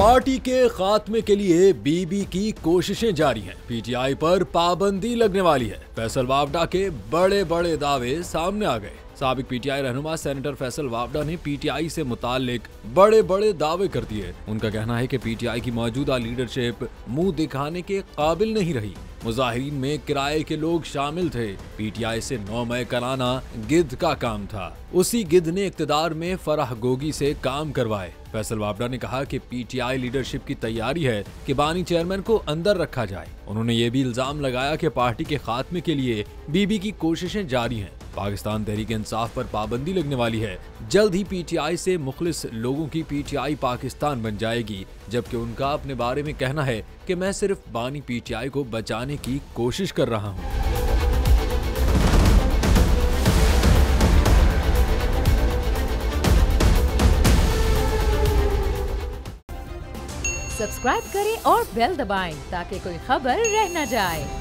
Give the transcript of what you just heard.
Party के खात्मे के लिए बीबी की कोशिशें जारी हैं। पीटीआई पर पाबंदी लगने वाली है। फैसल वावडा के बड़े बड़े दावे सामने आ गए। साबिक पीटीआई रहनुमा सेनेटर फैसल वावडा ने पीटीआई से मुताल्लिक बड़े बड़े दावे कर दिए। उनका कहना है कि पीटीआई की मौजूदा लीडरशिप मुंह दिखाने के काबिल नहीं रही। मुजाहिरीन में किराए के लोग शामिल थे। पीटीआई से 9 मई कराना गिद्ध का काम था। उसी गिद्ध ने इक्तदार में फराह गोगी से काम करवाए। फैसल वावडा ने कहा कि पीटीआई लीडरशिप की तैयारी है कि बानी चेयरमैन को अंदर रखा जाए। उन्होंने ये भी इल्जाम लगाया कि पार्टी के खात्मे के लिए बीबी की कोशिशें जारी हैं। पाकिस्तान तहरीक इंसाफ पर पाबंदी लगने वाली है। जल्द ही पीटीआई से मुखलिस लोगों की पीटीआई पाकिस्तान बन जाएगी, जबकि उनका अपने बारे में कहना है कि मैं सिर्फ बानी पीटीआई को बचाने की कोशिश कर रहा हूं। सब्सक्राइब करें और बेल दबाएं ताकि कोई खबर रह न जाए।